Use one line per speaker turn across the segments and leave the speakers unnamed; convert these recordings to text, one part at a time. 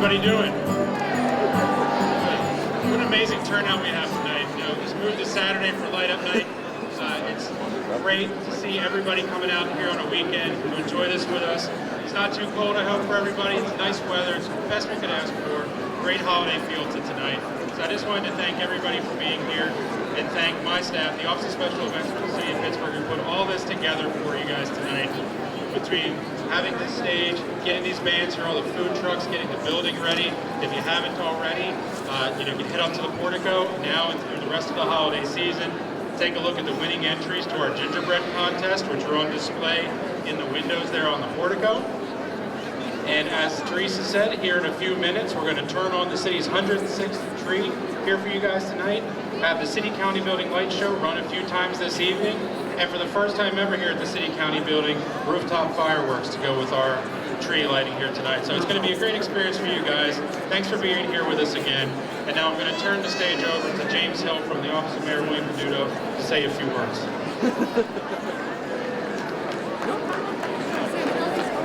everybody doing? What an amazing turnout we have tonight. You know, this moved to Saturday for Light Up Night. It's great to see everybody coming out here on a weekend to enjoy this with us. It's not too cold, I hope, for everybody. It's nice weather. It's the best we could ask for. Great holiday feel to tonight. So I just wanted to thank everybody for being here and thank my staff, the Office of Special Events for the City of Pittsburgh, who put all this together for you guys tonight. Between having this stage, getting these bands here, all the food trucks, getting the building ready. If you haven't already, you can head up to the portico now and through the rest of the holiday season. Take a look at the winning entries to our gingerbread contest, which are on display in the windows there on the portico. And as Teresa said, here in a few minutes, we're going to turn on the city's 106th tree here for you guys tonight. Have the City County Building Light Show run a few times this evening. And for the first time ever here at the City County Building, rooftop fireworks to go with our tree lighting here tonight. So it's going to be a great experience for you guys. Thanks for being here with us again. And now I'm going to turn the stage over to James Hill from the Office of Mayor William Peduto to say a few words.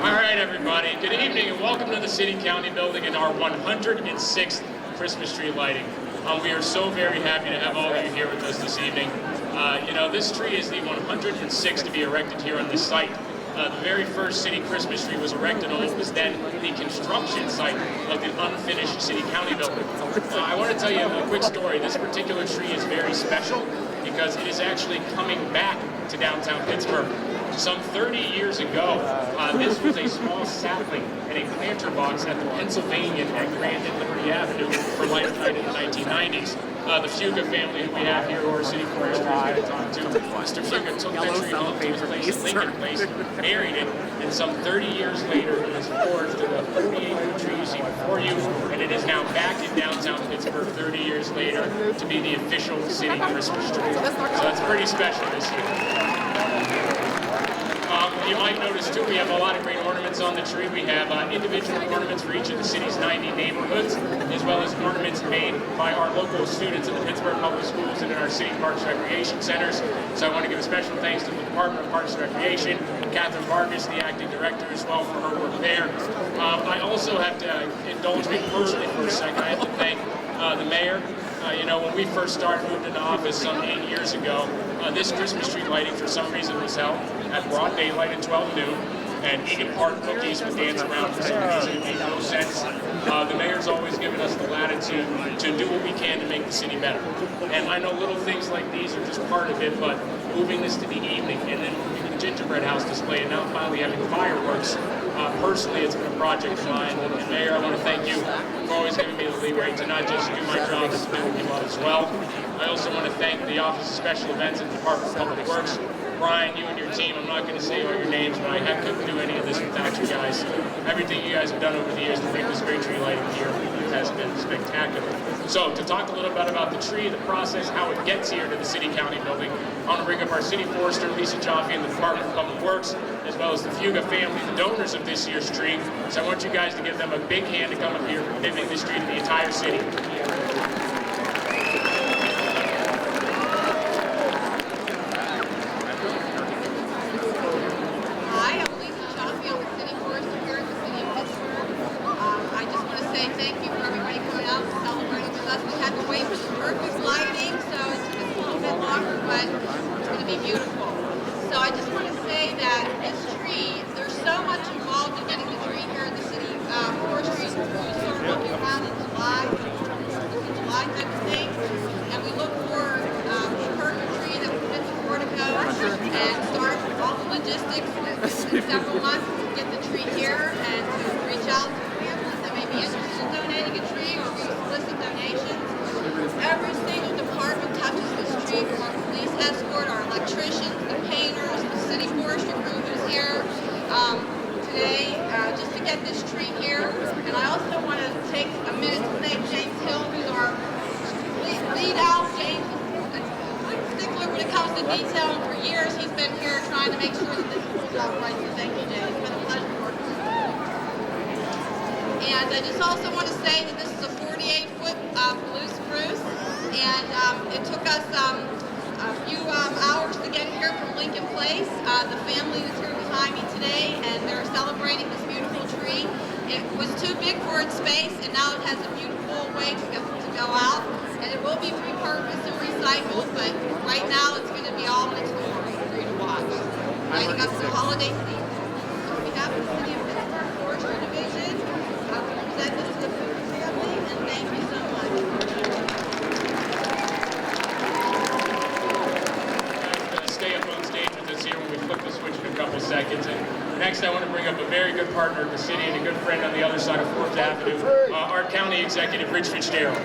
All right, everybody. Good evening and welcome to the City County Building and our 106th Christmas tree lighting. We are so very happy to have all of you here with us this evening. This tree is the 106th to be erected here on this site. The very first city Christmas tree was erected on what was then the construction site of the unfinished City County Building. I want to tell you a quick story. This particular tree is very special because it is actually coming back to downtown Pittsburgh. Some 30 years ago, this was a small sapling in a planter box at the Pennsylvania at Grand and Liberty Avenue for Light Up Night in the 1990s. The Fuga family who we have here, who our city forester is going to talk to, Mr. Fuga took that tree home to his place in Lincoln Place, buried it, and some 30 years later it was forged into the 48-foot tree you see before you, and it is now back in downtown Pittsburgh 30 years later to be the official city Christmas tree. So that's pretty special this year. You might notice too, we have a lot of great ornaments on the tree. We have individual ornaments for each of the city's 90 neighborhoods, as well as ornaments made by our local students in the Pittsburgh Public Schools and in our city parks and recreation centers. So I want to give a special thanks to the Department of Parks and Recreation, Catherine Vargas, the acting director, as well, for her work there. I also have to indulge me personally for a second. I have to thank the mayor. When we first moved into office some 8 years ago, this Christmas tree lighting for some reason was held at broad daylight at 12 noon, and Egan Park cookies would dance around for some reason. It made no sense. The mayor's always given us the latitude to do what we can to make the city better. And I know little things like these are just part of it, but moving this to the evening and then moving the gingerbread house display and now finally having fireworks, personally it's been a project of mine. And Mayor, I want to thank you for always giving me the leeway to not just do my job, but to do what you love as well. I also want to thank the Office of Special Events and the Department of Public Works. Brian, you and your team, I'm not going to say all your names, but I couldn't do any of this without you guys. Everything you guys have done over the years to make this great tree lighting here has been spectacular. So to talk a little bit about the tree, the process, how it gets here to the City County Building, I want to bring up our City Forester, Lisa Jaffe, and the Department of Public Works, as well as the Fuga family, the donors of this year's tree. So I want you guys to give them a big hand to come up here and giving this tree to the entire city.
Several months to get the tree here and to reach out to families that may be interested in donating a tree or we solicit donations. Every single department touches this tree, from our police escort, our electricians, the painters, the city forestry crew who's here today just to get this tree here. And I also want to take a minute to thank James Hill, who's our lead out. James is a stickler when it comes to detail, and for years he's been here trying to make sure that this is all right. So thank you, James. It's been a pleasure working with you. And I just also want to say that this is a 48-foot blue spruce, and it took us a few hours to get here from Lincoln Place. The family is here behind me today, and they're celebrating this beautiful tree. it was too big for its space, and now it has a beautiful way to go out. And it will be repurposed and recycled, but right now it's going to be all in its glory for you to watch. Lighting up the holiday season. So on behalf of the City of Pittsburgh Forestry Division, I will present this to the Fugger family, and thank you so much.
Stay up on stage with us here when we flip the switch in a couple seconds. And next, I want to bring up a very good partner of the city and a good friend on the other side of 4th Avenue, our County Executive, Rich Fitzgerald.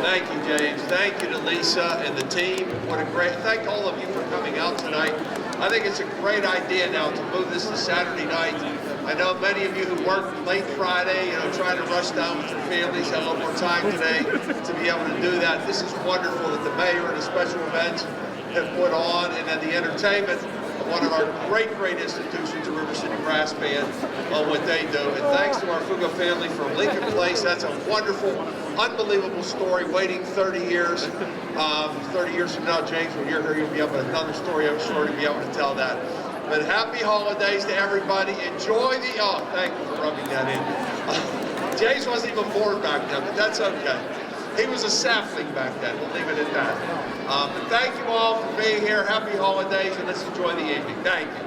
Thank you, James. Thank you to Lisa and the team. What a great, thank all of you for coming out tonight. I think it's a great idea now to move this to Saturday night. I know many of you who worked late Friday, trying to rush down with your families, had a little more time today to be able to do that. This is wonderful that the mayor and the special events have put on, and then the entertainment of one of our great institutions, the River City Brass Band, on what they do. And thanks to our Fuga family from Lincoln Place. That's a wonderful, unbelievable story, waiting 30 years. 30 years from now, James, when you're here, you'll be able to another story, I'm sure, to be able to tell that. But happy holidays to everybody. Enjoy the, oh, thank you for rubbing that in. James wasn't even born back then, but that's okay. He was a sapling back then, we'll leave it at that. But thank you all for being here. Happy holidays, and let's enjoy the evening. Thank you.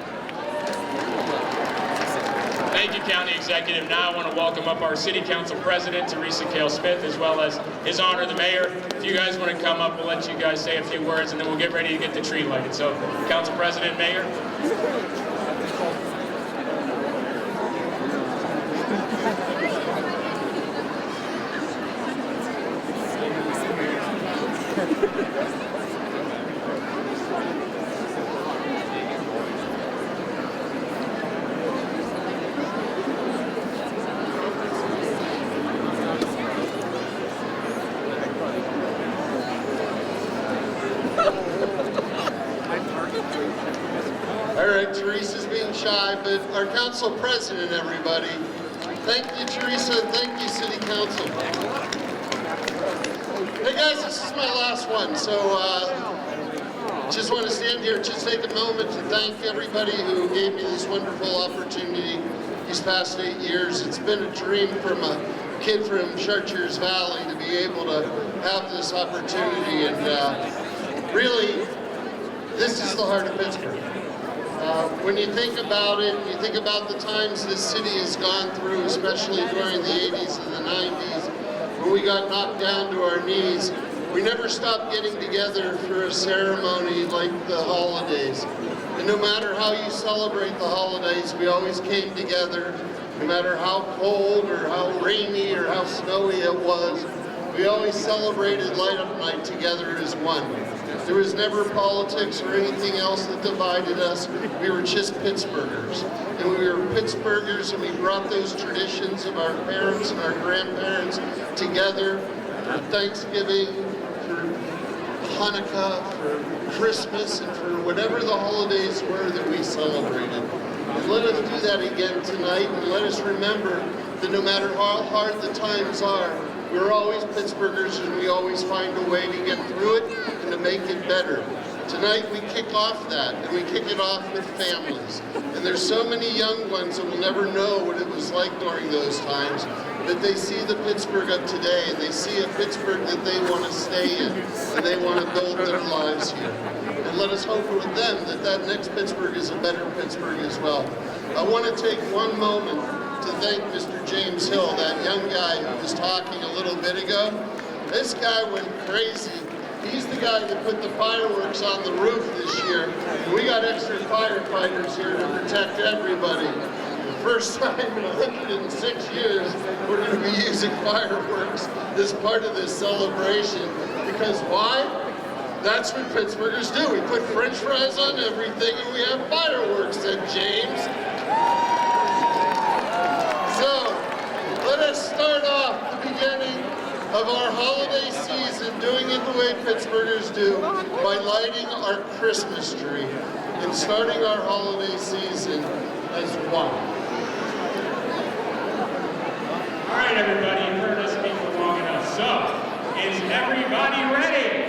Thank you, County Executive. Now I want to welcome up our City Council President, Teresa Cale Smith, as well as His Honor, the Mayor. If you guys want to come up, we'll let you guys say a few words, and then we'll get ready to get the tree lighted. So, Council President, Mayor.
All right, Teresa's being shy, but our council president, everybody. Thank you, Teresa, and thank you, City Council. Hey guys, this is my last one, so just want to stand here, just take a moment to thank everybody who gave me this wonderful opportunity these past 8 years. It's been a dream from a kid from Chartiers Valley to be able to have this opportunity, and really, this is the heart of Pittsburgh. When you think about it, you think about the times this city has gone through, especially during the 80s and the 90s, when we got knocked down to our knees, we never stopped getting together for a ceremony like the holidays. And no matter how you celebrate the holidays, we always came together, no matter how cold or how rainy or how snowy it was, we always celebrated Light Up Night together as one. There was never politics or anything else that divided us. We were just Pittsburghers. And we were Pittsburghers, and we brought those traditions of our parents and our grandparents together for Thanksgiving, for Hanukkah, for Christmas, and for whatever the holidays were that we celebrated. And let us do that again tonight, and let us remember that no matter how hard the times are, we're always Pittsburghers, and we always find a way to get through it and to make it better. Tonight we kick off that, and we kick it off with families. And there's so many young ones that will never know what it was like during those times, that they see the Pittsburgh of today, and they see a Pittsburgh that they want to stay in, and they want to build their lives here. And let us hope with them that that next Pittsburgh is a better Pittsburgh as well. I want to take one moment to thank Mr. James Hill, that young guy who was talking a little bit ago. This guy went crazy. He's the guy that put the fireworks on the roof this year. And we got extra firefighters here to protect everybody. The first time in 106 years, we're going to be using fireworks as part of this celebration. Because why? That's what Pittsburghers do. We put French fries on everything and we have fireworks, said James. So, let us start off the beginning of our holiday season doing it the way Pittsburghers do, by lighting our Christmas tree and starting our holiday season as one.
All right, everybody, you've heard us speak for long enough. So, is everybody ready?